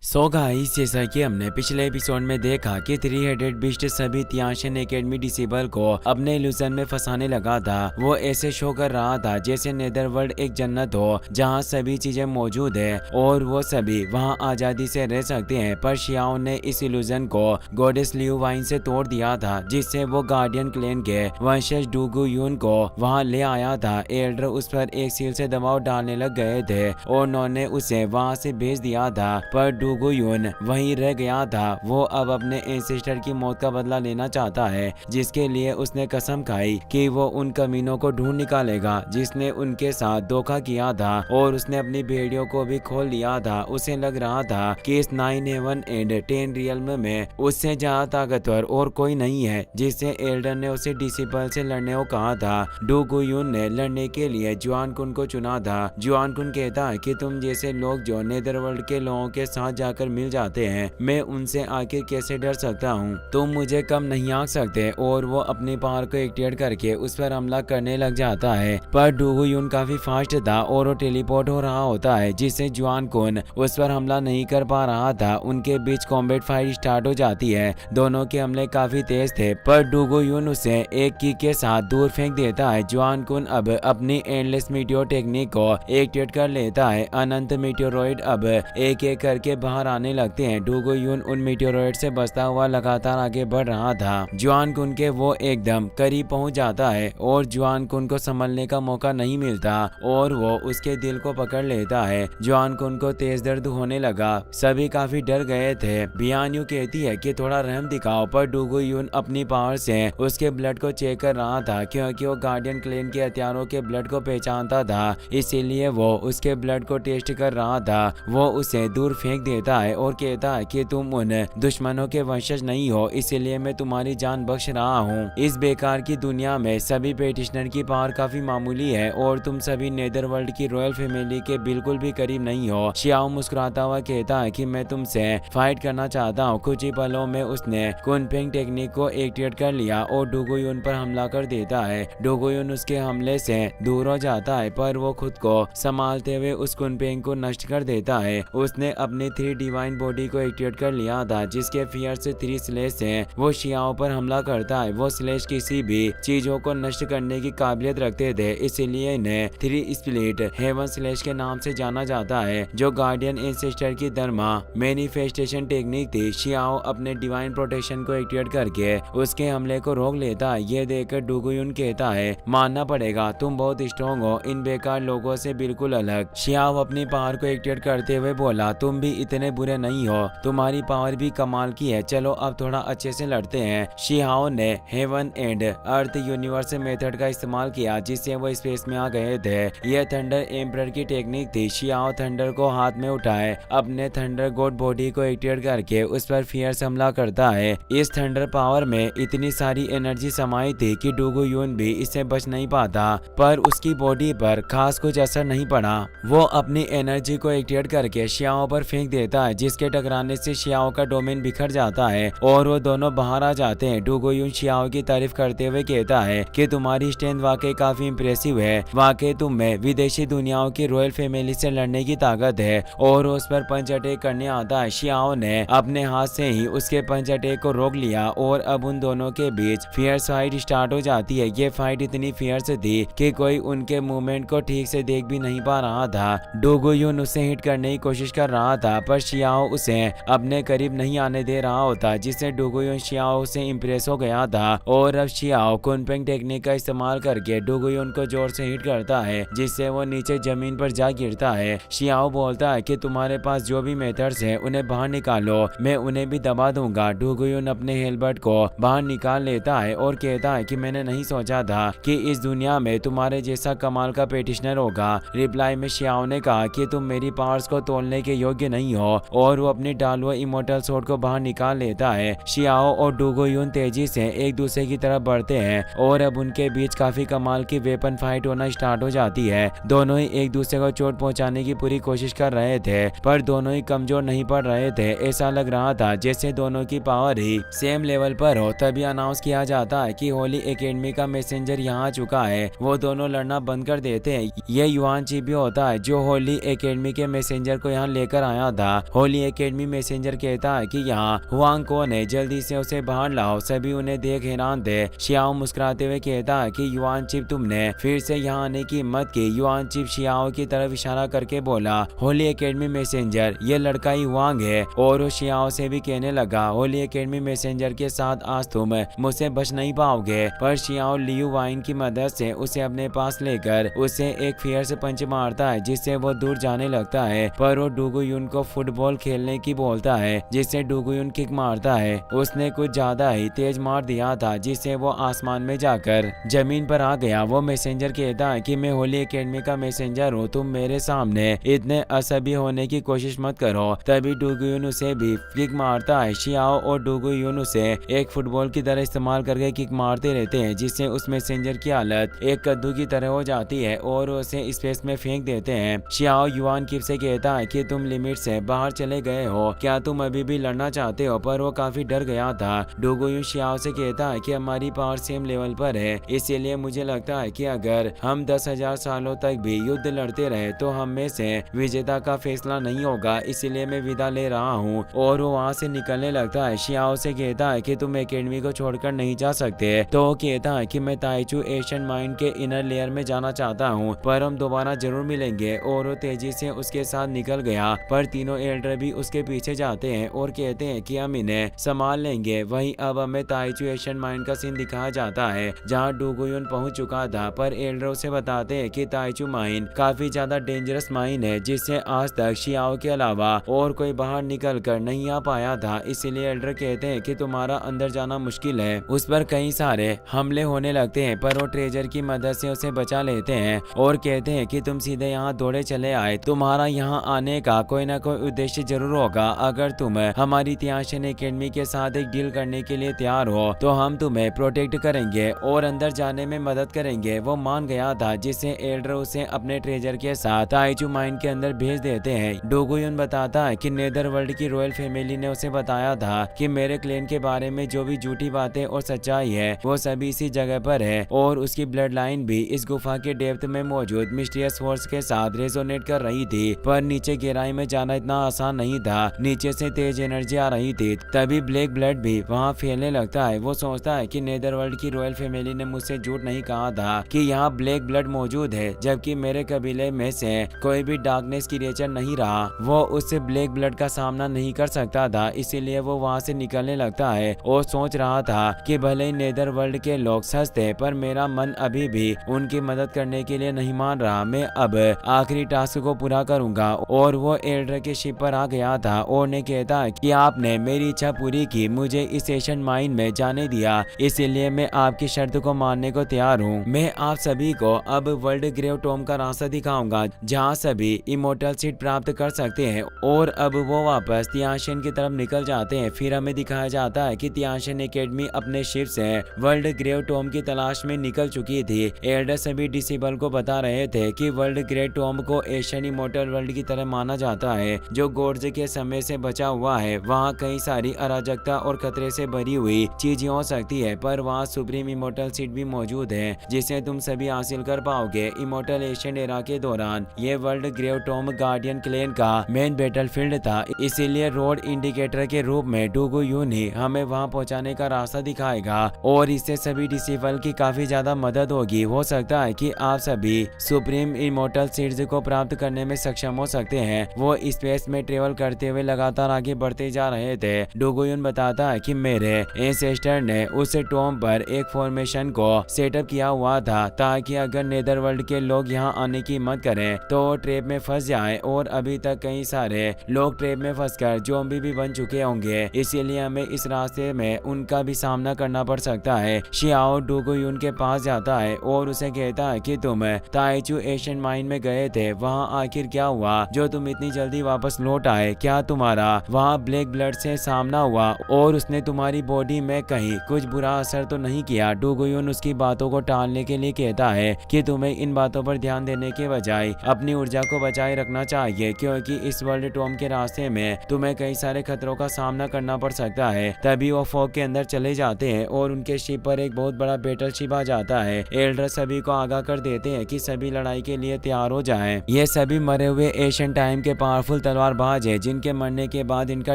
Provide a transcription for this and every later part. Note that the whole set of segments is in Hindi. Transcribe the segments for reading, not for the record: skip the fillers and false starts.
सो गाइस, जैसा कि हमने पिछले एपिसोड में देखा कि थ्री हेडेड बिस्ट सभी तियाशन एकेडमी डिसेबल को अपने इल्यूजन में फंसाने लगा था। वो ऐसे शो कर रहा था जैसे नेदरवर्ल्ड एक जन्नत हो जहां सभी चीजें मौजूद है और वो सभी वहां आजादी से रह सकते हैं। पर शियाओ ने इस इल्यूजन को गॉडेस लियू वाइन से तोड़ दिया था, जिससे वो गार्डियन क्लैन के वंशज डूगू यून को वहां ले आया था। एल्डर उस पर एक सील से दबाव डालने लग गए थे और उन्होंने उसे वहां से भेज दिया था, पर डूगू यून वहीं रह गया था। वो अब अपने एंसेस्टर की मौत का बदला लेना चाहता है, जिसके लिए उसने कसम खाई कि वो उन कमीनों को ढूंढ निकालेगा जिसने उनके साथ धोखा किया था, और उसने अपनी भेड़ियों को भी खोल लिया था। उसे लग रहा था कि इस 9 हेवन एंड 10 रियल्म में उससे ज्यादा ताकतवर और कोई नहीं है, जिससे एल्डर ने उसे डिसिपल से लड़ने को कहा था। डूगू यून ने लड़ने के लिए जुआन कुन को चुना था। जुआन कुन कहता है कि तुम जैसे लोग जो नेदरवर्ल्ड के लोगों के साथ जाकर मिल जाते हैं, मैं उनसे आखिर कैसे डर सकता हूँ। तुम मुझे कम नहीं आंक सकते। और वो अपनी पावर को एक्टिवेट करके उस पर हमला करने लग जाता है, पर डूगू यून काफी फास्ट था और वो टेलीपोर्ट हो रहा होता है, जिससे जुआन कुन उस पर हमला नहीं कर पा रहा था। उनके बीच कॉम्बैट फाइट स्टार्ट हो जाती है। दोनों के हमले काफी तेज थे, पर डूगू यून उसे एक किक के साथ दूर फेंक देता है। जुआन कुन अब अपनी एंडलेस मीटियोर टेक्निक को एक्टिवेट कर लेता है। अनंत मीटियोरॉइड अब एक एक करके बाहर आने लगते हैं। डूगू यून उन मीटियोरॉइड से बचता हुआ लगातार आगे बढ़ रहा था। जुआन कुन के वो एकदम करीब पहुंच जाता है और जुआन कुन को संभलने का मौका नहीं मिलता और वो उसके दिल को पकड़ लेता है। जुआन कुन को तेज दर्द होने लगा। सभी काफी डर गए थे। बियान्यू कहती है कि थोड़ा रहम दिखाओ, पर डूगू यून अपनी पावर से उसके ब्लड को चेक कर रहा था, क्योंकि वो गार्डियन क्लैन के हथियारों के ब्लड को पहचानता था, इसीलिए वो उसके ब्लड को टेस्ट कर रहा था। वो उसे दूर फेंक देता है और कहता है कि तुम उन दुश्मनों के वंशज नहीं हो, इसीलिए मैं तुम्हारी जान बख्श रहा हूँ। इस बेकार की दुनिया में सभी पेटिशनर की पावर काफी मामूली है और तुम सभी नेदरवर्ल्ड की रॉयल फैमिली के बिल्कुल भी करीब नहीं हो। शियाओ मुस्कुराता हुआ कहता है कि मैं तुमसे फाइट करना चाहता हूँ। कुछ ही पलों में उसने कुनपेंग टेक्निक को एक्टिवेट कर लिया और डूगू यून पर हमला कर देता है। डूगू यून उसके हमले से दूर हो जाता है, पर वो खुद को संभालते हुए उस कुनपेंग को नष्ट कर देता है। उसने अपनी 3 डिवाइन बॉडी को एक्टिवेट कर लिया था, जिसके फियर से 3 स्लेश से वो शियाओं पर हमला करता है। वो स्लेश किसी भी चीजों को नष्ट करने की काबिलियत रखते थे, इसीलिए इन्हें 3 स्प्लिट हेवन स्लेश के नाम से जाना जाता है, जो गार्डियन एंसेस्टर की धर्मा मैनिफेस्टेशन टेक्निक थी। शियाओ अपने डिवाइन प्रोटेक्शन को एक्टिवेट करके उसके हमले को रोक लेता है। ये देखकर डूगू यून कहता है, मानना पड़ेगा तुम बहुत स्ट्रॉन्ग हो, इन बेकार लोगों से बिल्कुल अलग। शियाओ अपनी पावर को एक्टिवेट करते हुए बोला, तुम भी इतने बुरे नहीं हो, तुम्हारी पावर भी कमाल की है, चलो अब थोड़ा अच्छे से लड़ते हैं। शियाओ ने heaven and earth universe method का इस्तेमाल किया, जिससे वो स्पेस में आ गए थे। यह थंडर एम्परर की टेक्निक थी। शियाओ थंडर को हाथ में उठाए अपने थंडर गॉड बॉडी को एक्टिवेट करके उस पर फियर से हमला करता है। इस थंडर पावर में इतनी सारी एनर्जी समाई थी कि डूगू यून भी इससे बच नहीं पाता, पर उसकी बॉडी पर खास कुछ असर नहीं पड़ा। वो अपनी एनर्जी को एक्टिवेट करके शियाओ पर फेंक देता है, जिसके टकराने से शियाओ का डोमेन बिखर जाता है और वो दोनों बाहर आ जाते हैं। डूगू यून शियाओ की तारीफ करते हुए कहता है कि तुम्हारी स्ट्रेंथ वाकई काफी इंप्रेसिव है, वाकई तुम में विदेशी दुनियाओं की रॉयल फैमिली से लड़ने की ताकत है। और उस पर पंच अटैक करने आता है। शियाओ ने अपने हाथ से ही उसके पंच अटैक को रोक लिया और अब उन दोनों के बीच फियर्स फाइट स्टार्ट हो जाती है। ये फाइट इतनी फियर्स थी कि कोई उनके मूवमेंट को ठीक से देख भी नहीं पा रहा था। डूगू यून उसे हिट करने की कोशिश कर रहा था, पर शियाओ उसे अपने करीब नहीं आने दे रहा होता, जिससे डूगू यून शियाओ से इम्प्रेस हो गया था। और अब शियाओ कुनपेंग टेक्निक का इस्तेमाल करके डूगू यून को जोर से हिट करता है, जिससे वो नीचे जमीन पर जा गिरता है। शियाओ बोलता है कि तुम्हारे पास जो भी मेथड्स है उन्हें बाहर निकालो, मैं उन्हें भी दबा दूंगा। डूगू यून अपने हेलबर्ट को बाहर निकाल लेता है और कहता है कि मैंने नहीं सोचा था कि इस दुनिया में तुम्हारे जैसा कमाल का पेटिशनर होगा। रिप्लाई में शियाओ ने कहा कि तुम मेरी पावर्स को तोड़ने के योग्य नहीं हो, और वो अपनी डालुआ इमोर्टल स्वॉर्ड को बाहर निकाल लेता है। शियाओ और डूगू यून तेजी से एक दूसरे की तरफ बढ़ते हैं और अब उनके बीच काफी कमाल की वेपन फाइट होना स्टार्ट हो जाती है। दोनों ही एक दूसरे को चोट पहुंचाने की पूरी कोशिश कर रहे थे, पर दोनों ही कमजोर नहीं पड़ रहे थे। ऐसा लग रहा था जैसे दोनों की पावर ही सेम लेवल पर हो। तभी अनाउंस किया जाता है कि होली एकेडमी का मैसेंजर यहाँ आ चुका है। वो दोनों लड़ना बंद कर देते हैं। ये युआन ची भी होता है, जो होली एकेडमी के मैसेंजर को यहाँ लेकर आया था। लगा। होली एकेडमी मैसेंजर कहता है कि यहाँ हुआंग कौन है, जल्दी से उसे बाहर लाओ। सभी उन्हें देख हैरान थे। शियाओ मुस्कुराते हुए कहता है कि युआन चिप तुमने फिर से यहाँ आने की हिम्मत की। युआन चिप शियाओ की तरफ इशारा करके बोला, होली एकेडमी मैसेंजर ये लड़का ही हुआंग है। और वो शियाओ से भी कहने लगा, होली एकेडमी मैसेंजर के साथ आज तुम मुझसे बच नहीं पाओगे। पर शियाओ लियू वाइन की मदद से उसे अपने पास लेकर उसे एक फियर्स पंच मारता है जिससे वो दूर जाने लगता है। पर वो डुगुयुन को फुटबॉल खेलने की बोलता है जिससे डुगुयुन किक मारता है। उसने कुछ ज्यादा ही तेज मार दिया था जिससे वो आसमान में जाकर जमीन पर आ गया। वो मैसेंजर कहता है कि मैं होली एकेडमी का मैसेंजर हूँ, तुम मेरे सामने इतने असभ्य होने की कोशिश मत करो। तभी डुगुयुन उसे भी किक मारता है। शियाओ और डुगुयुन उसे एक फुटबॉल की तरह इस्तेमाल करके किक मारते रहते हैं जिससे उस मैसेंजर की हालत एक कद्दू की तरह हो जाती है और उसे स्पेस में फेंक देते हैं। शियाओ युआन किप से कहता है कि तुम लिमिट से बाहर चले गए हो, क्या तुम अभी भी लड़ना चाहते हो? पर वो काफी डर गया था। डुगुयुन शियाओ से कहता है कि हमारी पावर सेम लेवल पर है, इसीलिए मुझे लगता है कि अगर हम 10,000 सालों तक भी युद्ध लड़ते रहे तो हम में से विजेता का फैसला नहीं होगा, इसीलिए मैं विदा ले रहा हूँ। और वो वहाँ से निकलने लगता है। शियाओ से कहता है कि तुम एकेडमी को छोड़कर नहीं जा सकते। तो वो कहता है कि मैं ताइचू एशियन माइंड के इनर लेयर में जाना चाहता हूँ, पर हम दोबारा जरूर मिलेंगे। और वो तेजी से उसके साथ निकल गया। पर तीनों एल्डर भी उसके पीछे जाते हैं और कहते हैं कि हम इन्हें संभाल लेंगे। वहीं अब हमें ताइचू एशियन माइंड का सीन दिखाया जाता है जहाँ डुगुयुन पहुंच चुका था। पर एल्डर उसे बताते हैं कि ताइचू माइंड काफी ज्यादा डेंजरस माइंड है जिससे आज तक शियाओ के अलावा और कोई बाहर निकल कर नहीं आ पाया था। इसीलिए एल्डर कहते हैं कि तुम्हारा अंदर जाना मुश्किल है। उस पर कई सारे हमले होने लगते हैं पर वो ट्रेजर की मदद से उसे बचा लेते हैं और कहते हैं कि तुम सीधे यहाँ दौड़े चले आए, तुम्हारा यहाँ आने का कोई ना कोई उद्देश्य जरूर होगा। अगर तुम हमारी तियाशन एकेडमी के साथ एक डील करने के लिए तैयार हो तो हम तुम्हें प्रोटेक्ट करेंगे और अंदर जाने में मदद करेंगे। वो मान गया था जिससे एल्डर उसे अपने ट्रेजर के साथ ताइचू माइंड के अंदर भेज देते हैं। डुगुयुन बताता है कि नेदर वर्ल्ड की रॉयल फैमिली ने उसे बताया था कि मेरे क्लेन के बारे में जो भी झूठी बातें और सच्चाई है वो सभी इसी जगह पर है और उसकी ब्लड लाइन भी इस गुफा के डेप्थ में मौजूद मिस्टीरियस फोर्स के साथ रेजोनेट कर रही थी। पर नीचे गहराई में जाना इतना आसान नहीं था, नीचे से तेज एनर्जी आ रही थी। तभी ब्लैक ब्लड भी वहाँ फैलने लगता है। वो सोचता है कि नेदरवर्ल्ड की रॉयल फैमिली ने मुझसे झूठ नहीं कहा था कि यहाँ ब्लैक ब्लड मौजूद है, जबकि मेरे कबीले में से कोई भी डार्कनेस क्रिएचर नहीं रहा। वो उससे ब्लैक ब्लड का सामना नहीं कर सकता था, इसीलिए वो वहाँ से निकलने लगता है और सोच रहा था कि भले ही नेदरवर्ल्ड के लोग सच थे पर मेरा मन अभी भी उनकी मदद करने के लिए नहीं मान रहा। मैं अब आखिरी टास्क को पूरा करूंगा। और वो एल्डर के शिप पर आ गया था और ने कहता कि आपने मेरी इच्छा पूरी की, मुझे इस एशियन माइंड में जाने दिया, इसीलिए मैं आपकी शर्त को मानने को तैयार हूँ। मैं आप सभी को अब वर्ल्ड ग्रेव टॉम का रास्ता दिखाऊंगा जहाँ सभी इमोर्टल सीट प्राप्त कर सकते हैं। और अब वो वापस तियाशन की तरफ निकल जाते हैं। फिर हमें दिखाया जाता है कि तियाशन एकेडमी अपने शिप से वर्ल्ड ग्रेव टॉम की तलाश में निकल चुकी थी। एल्डर सभी डिसेबल को बता रहे थे कि वर्ल्ड ग्रेव टॉम को एशियन इमोर्टल वर्ल्ड की तरह माना जाता है जो गोड्स के समय से बचा हुआ है। वहाँ कई सारी अराजकता और खतरे से भरी हुई चीजें हो सकती है, पर वहाँ सुप्रीम इमोर्टल सीट भी मौजूद है जिसे तुम सभी हासिल कर पाओगे। इमोर्टल एशियन एरा के दौरान ये वर्ल्ड ग्रेव टॉम गार्डियन क्लेन का मेन बैटलफील्ड था, इसीलिए रोड इंडिकेटर के रूप में डुगुयुन ही हमें वहाँ पहुँचाने का रास्ता दिखाएगा और इससे सभी डिसेबल की काफी ज्यादा मदद होगी। हो सकता है कि आप सभी सुप्रीम इमोर्टल सीड्स को प्राप्त करने में सक्षम हो सकते हैं। वो स्पेस में ट्रेवल करते हुए लगातार आगे बढ़ते जा रहे थे। डुगुयुन बताता है कि मेरे एंसेस्टर ने उस टॉम पर एक फॉर्मेशन को सेटअप किया हुआ था ताकि अगर नेदरवर्ल्ड के लोग यहाँ आने की हिम्मत करें तो ट्रैप में फंस जाए। और अभी तक कई सारे लोग ट्रैप में फंसकर ज़ॉम्बी भी बन चुके होंगे, इसीलिए हमें इस रास्ते में उनका भी सामना करना पड़ सकता है। शियाओ डुगुयुन के पास जाता है और उसे कहता है कि तुम ताइचू एशियन माइंड में गए थे, वहाँ आखिर क्या हुआ जो तुम इतनी जल्दी वापस लौट आए? क्या तुम्हारा वहाँ ब्लैक ब्लड से सामना हुआ और उसने तुम्हारी बॉडी में कहीं कुछ बुरा असर तो नहीं किया? डुगुयुन उसकी बातों को टालने के लिए कहता है कि तुम्हें इन बातों पर ध्यान देने के बजाय अपनी ऊर्जा को बचाए रखना चाहिए, क्योंकि इस वर्ल्ड टॉम के रास्ते में तुम्हें कई सारे खतरों का सामना करना पड़ सकता है। तभी वो फॉग के अंदर चले जाते हैं और उनके शिप पर एक बहुत बड़ा बैटल शिप आ जाता है। एल्डर सभी को आगाह कर देते हैं कि सभी लड़ाई के लिए तैयार हो जाएं। ये सभी मरे हुए एशियन टाइम के पावरफुल तलवार तलवारबाज है जिनके मरने के बाद इनका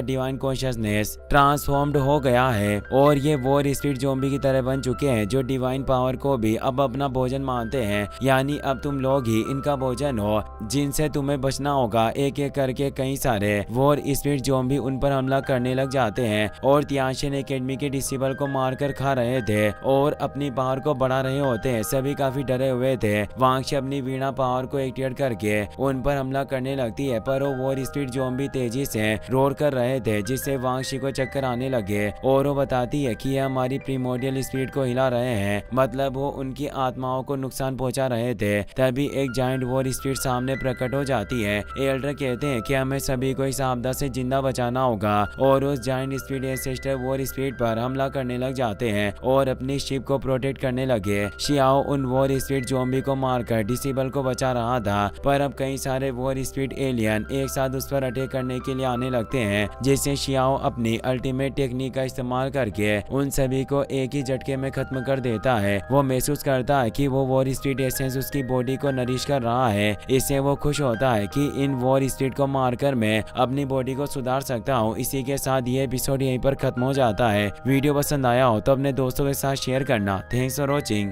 डिवाइन कॉन्शियसनेस ट्रांसफॉर्म्ड हो गया है और ये वॉर स्पिरिट ज़ॉम्बी की तरह बन चुके हैं जो डिवाइन पावर को भी अब अपना भोजन मानते हैं। यानी अब तुम लोग ही इनका भोजन हो जिनसे तुम्हें बचना होगा। एक एक करके कई सारे वॉर स्पिरिट ज़ॉम्बी उन पर हमला करने लग जाते हैं और तियाशिन एकेडमी के डिसेबल को मारकर खा रहे थे और अपनी पावर को बढ़ा रहे होते हैं। सभी काफी डरे हुए थे। वांगशी अपनी वीणा पावर को एक्टिवेट करके उन पर हमला करने लगती है पर वो वॉर स्पिरिट ज़ॉम्बी तेजी से रोर कर रहे थे जिससे वांगशी को चक्कर आने लगे और वो बताती है कि यह हमारी प्रीमोडियल स्पिरिट को हिला रहे हैं, मतलब वो उनकी आत्माओं को नुकसान पहुंचा रहे थे। तभी एक जायंट वॉर स्पिरिट सामने प्रकट हो जाती है। एल्डर कहते हैं कि हमें सभी को इस आपदा से जिंदा बचाना होगा और उस giant spirit ancestor war spirit पर हमला करने लग जाते हैं और अपनी शिप को प्रोटेक्ट करने लगे। शियाओ उन वॉर स्पिरिट ज़ॉम्बी को मारकर डिसेबल को बचा रहा था पर अब कई सारे वॉर स्पिरिट एलियन एक साथ उस पर अटैक करने के लिए आने लगते हैं जिससे शियाओ अपनी अल्टीमेट टेक्निक का इस्तेमाल करके उन सभी को एक ही झटके में खत्म कर देता है। वो महसूस करता है कि वो वॉर स्पिरिट एसेंस उसकी बॉडी को नरिश कर रहा है। इससे वो खुश होता है कि इन वॉर स्पिरिट को मारकर मैं अपनी बॉडी को सुधार सकता हूँ। इसी के साथ ये एपिसोड यहीं पर खत्म हो जाता है। वीडियो पसंद आया हो तो अपने दोस्तों के साथ शेयर करना। Thanks for watching.